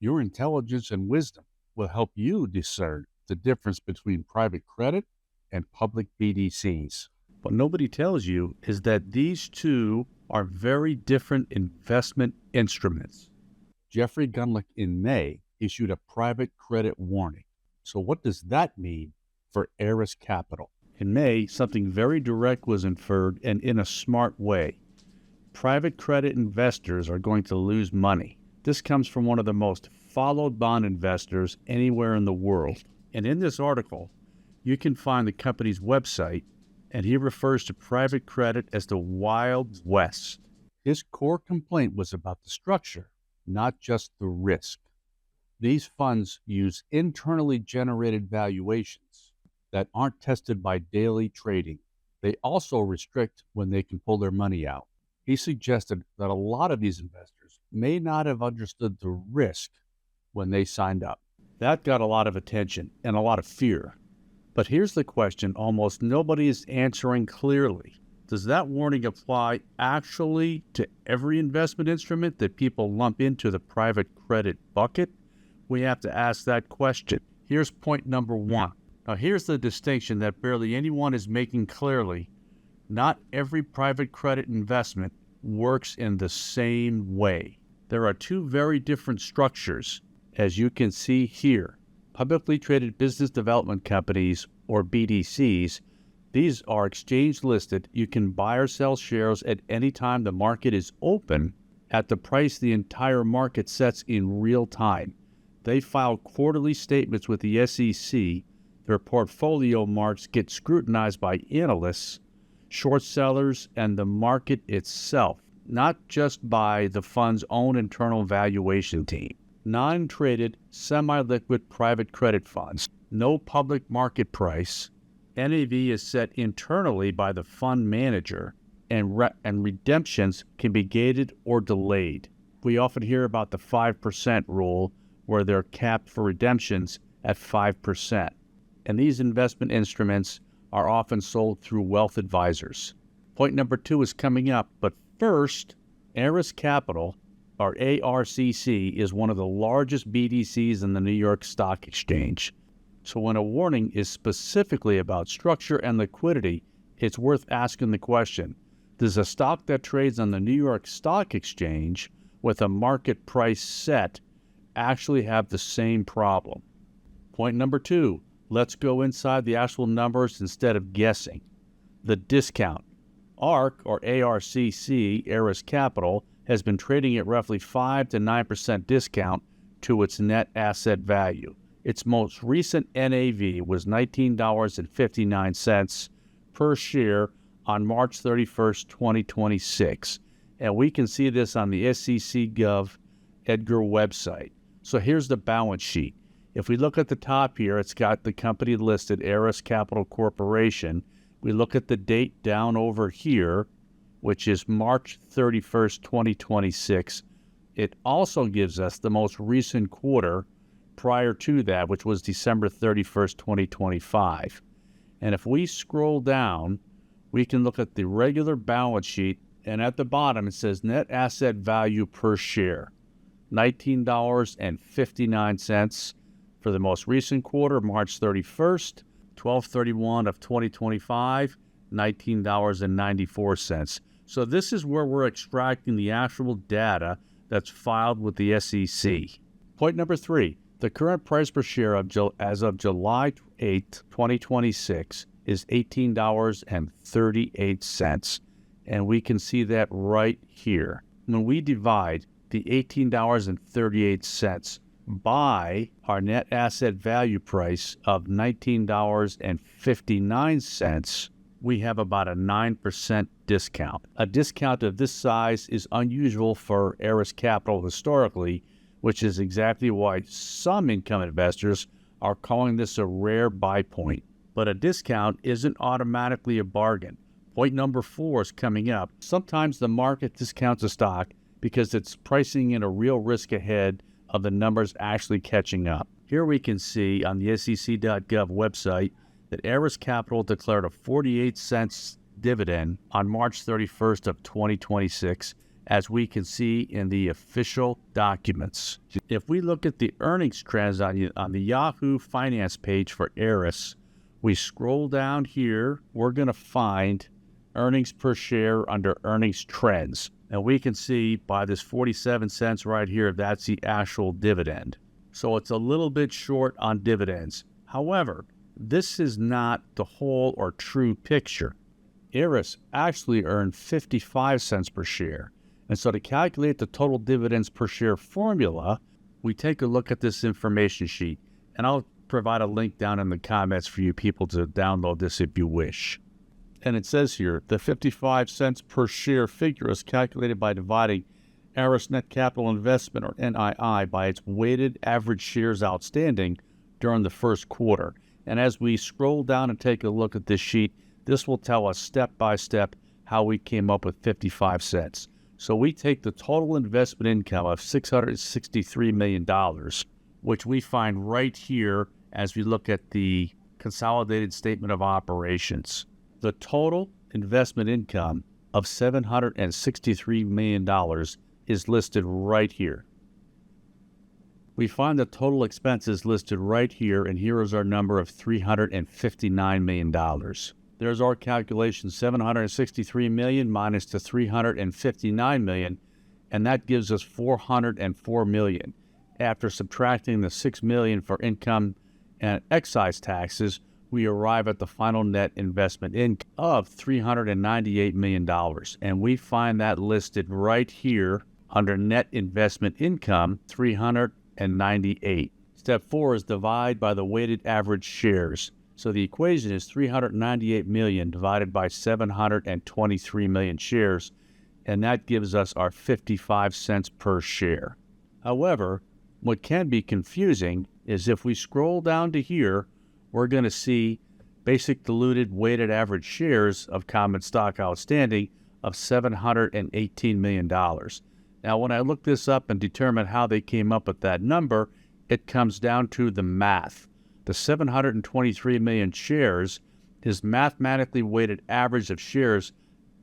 Your intelligence and wisdom will help you discern the difference between private credit and public BDCs. What nobody tells you is that these two are very different investment instruments. Jeffrey Gundlach in May issued a private credit warning. So what does that mean for Eris Capital? In May, something very direct was inferred, and in a smart way. Private credit investors are going to lose money. This comes from one of the most followed bond investors anywhere in the world. And in this article, you can find the company's website, and he refers to private credit as the Wild West. His core complaint was about the structure, not just the risk. These funds use internally generated valuations that aren't tested by daily trading. They also restrict when they can pull their money out. He suggested that a lot of these investors may not have understood the risk when they signed up. That got a lot of attention and a lot of fear. But here's the question almost nobody is answering clearly. Does that warning apply actually to every investment instrument that people lump into the private credit bucket? We have to ask that question. Here's point number one. Now here's the distinction that barely anyone is making clearly. Not every private credit investment works in the same way. There are two very different structures, as you can see here. Publicly traded business development companies, or BDCs, these are exchange listed. You can buy or sell shares at any time the market is open at the price the entire market sets in real time. They file quarterly statements with the SEC. Their portfolio marks get scrutinized by analysts, short sellers, and the market itself, not just by the fund's own internal valuation team. Non-traded, semi-liquid private credit funds, no public market price. NAV is set internally by the fund manager, and redemptions can be gated or delayed. We often hear about the 5% rule, where they're capped for redemptions at 5%. And these investment instruments are often sold through wealth advisors. Point number two is coming up, but first, Eris Capital, or ARCC, is one of the largest BDCs in the New York Stock Exchange. So when a warning is specifically about structure and liquidity, it's worth asking the question, does a stock that trades on the New York Stock Exchange with a market price set actually have the same problem? Point number two, let's go inside the actual numbers instead of guessing. The discount. ARC, or ARCC, Eris Capital, has been trading at roughly 5 to 9% discount to its net asset value. Its most recent NAV was $19.59 per share on March 31st, 2026. And we can see this on the SEC Gov Edgar website. So here's the balance sheet. If we look at the top here, it's got the company listed, Eris Capital Corporation. We look at the date down over here, which is March 31st, 2026. It also gives us the most recent quarter prior to that, which was December 31st, 2025. And if we scroll down, we can look at the regular balance sheet, and at the bottom it says net asset value per share, $19.59 for the most recent quarter, March 31st, 12/31 of 2025, $19.94. So this is where we're extracting the actual data that's filed with the SEC. Point number three, the current price per share as of July 8, 2026 is $18.38. And we can see that right here. When we divide the $18.38 by our net asset value price of $19.59, we have about a 9% discount. A discount of this size is unusual for Eris Capital historically, which is exactly why some income investors are calling this a rare buy point. But a discount isn't automatically a bargain. Point number four is coming up. Sometimes the market discounts a stock because it's pricing in a real risk ahead of the numbers actually catching up. Here we can see on the SEC.gov website that Eris Capital declared a 48 cents dividend on March 31st of 2026 as we can see in the official documents. If we look at the earnings trends on the Yahoo Finance page for Eris, we scroll down here, we're going to find earnings per share under earnings trends. And we can see by this 47 cents right here, that's the actual dividend. So it's a little bit short on dividends. However, this is not the whole or true picture. Eris actually earned 55 cents per share. And so to calculate the total dividends per share formula, we take a look at this information sheet. And I'll provide a link down in the comments for you people to download this if you wish. And it says here, the 55 cents per share figure is calculated by dividing Eris net capital investment, or NII, by its weighted average shares outstanding during the first quarter. And as we scroll down and take a look at this sheet, this will tell us step by step how we came up with 55 cents. So we take the total investment income of $663 million, which we find right here as we look at the consolidated statement of operations. The total investment income of $763 million is listed right here. We find the total expenses listed right here, and here is our number of $359 million. There's our calculation, $763 million minus the $359 million, and that gives us $404 million. After subtracting the $6 million for income and excise taxes, we arrive at the final net investment income of $398 million. And we find that listed right here under net investment income, 398. Step 4 is divide by the weighted average shares. So the equation is 398 million divided by 723 million shares, and that gives us our 55 cents per share. However, what can be confusing is if we scroll down to here, we're going to see basic diluted weighted average shares of common stock outstanding of $718 million. Now, when I look this up and determine how they came up with that number, it comes down to the math. The 723 million shares is mathematically weighted average of shares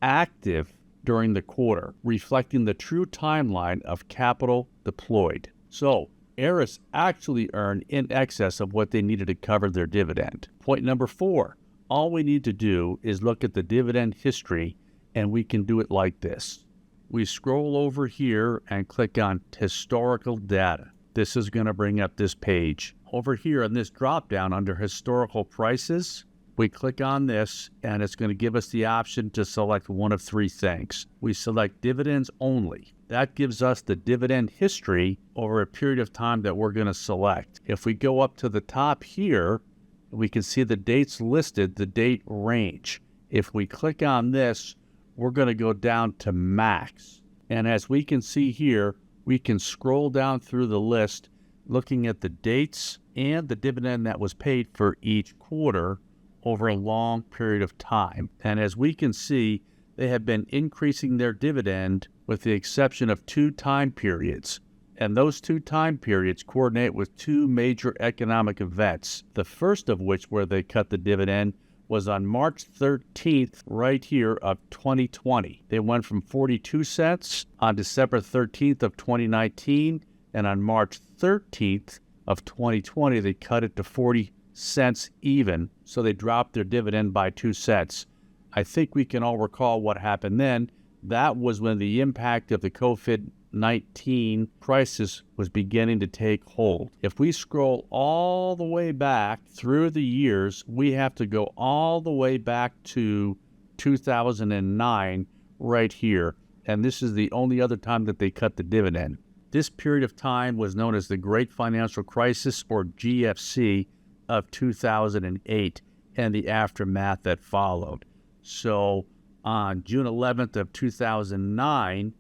active during the quarter, reflecting the true timeline of capital deployed. So, Eris actually earned in excess of what they needed to cover their dividend. Point number 4, all we need to do is look at the dividend history, and we can do it like this. We scroll over here and click on historical data. This is going to bring up this page. Over here in this drop down under historical prices, we click on this and it's going to give us the option to select one of 3 things. We select dividends only. That gives us the dividend history over a period of time that we're going to select. If we go up to the top here, we can see the dates listed, the date range. If we click on this, we're going to go down to max. And as we can see here, we can scroll down through the list looking at the dates and the dividend that was paid for each quarter over a long period of time. And as we can see, they have been increasing their dividend with the exception of 2 time periods. And those 2 time periods coordinate with 2 major economic events. The first of which, where they cut the dividend, was on March 13th, right here, of 2020. They went from 42 cents on December 13th of 2019, and on March 13th of 2020, they cut it to 40 cents even, so they dropped their dividend by 2 cents. I think we can all recall what happened then. That was when the impact of the COVID-19 crisis was beginning to take hold. If we scroll all the way back through the years, we have to go all the way back to 2009 right here. And this is the only other time that they cut the dividend. This period of time was known as the Great Financial Crisis, or GFC, of 2008 and the aftermath that followed. So on June 11th of 2009,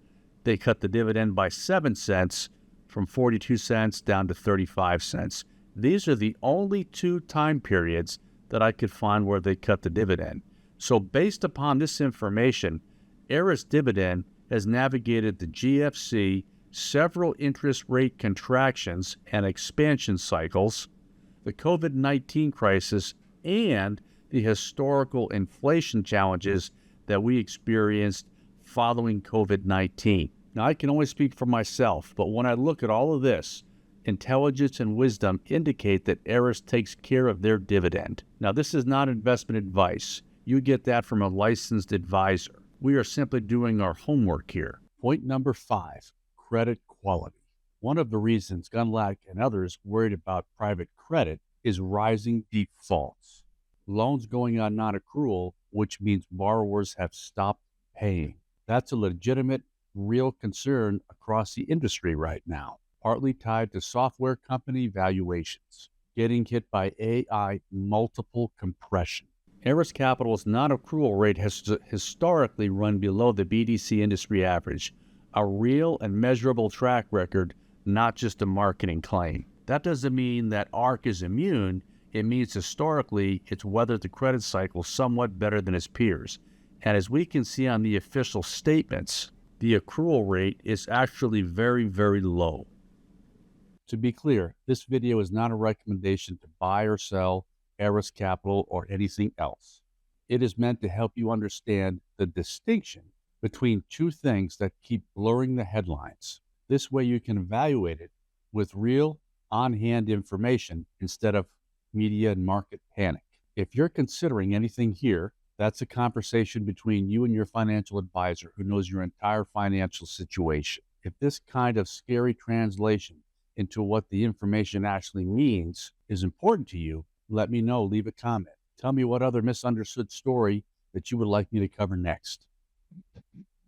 they cut the dividend by 7 cents from 42 cents down to 35 cents. These are the only 2 time periods that I could find where they cut the dividend. So based upon this information, Eris Dividend has navigated the GFC, several interest rate contractions and expansion cycles, the COVID-19 crisis, and the historical inflation challenges that we experienced following COVID-19. Now, I can only speak for myself, but when I look at all of this, intelligence and wisdom indicate that Eris takes care of their dividend. Now, this is not investment advice. You get that from a licensed advisor. We are simply doing our homework here. Point number 5, credit quality. One of the reasons Gunlack and others worried about private credit is rising defaults. Loans going on non-accrual, which means borrowers have stopped paying. That's a legitimate, real concern across the industry right now, partly tied to software company valuations, getting hit by AI multiple compression. Eris Capital's non-accrual rate has historically run below the BDC industry average, a real and measurable track record, not just a marketing claim. That doesn't mean that ARC is immune. It means historically it's weathered the credit cycle somewhat better than its peers. And as we can see on the official statements, the accrual rate is actually very, very low. To be clear, this video is not a recommendation to buy or sell Eris Capital or anything else. It is meant to help you understand the distinction between two things that keep blurring the headlines. This way you can evaluate it with real, on-hand information instead of media and market panic. If you're considering anything here, that's a conversation between you and your financial advisor who knows your entire financial situation. If this kind of scary translation into what the information actually means is important to you, let me know. Leave a comment. Tell me what other misunderstood story that you would like me to cover next.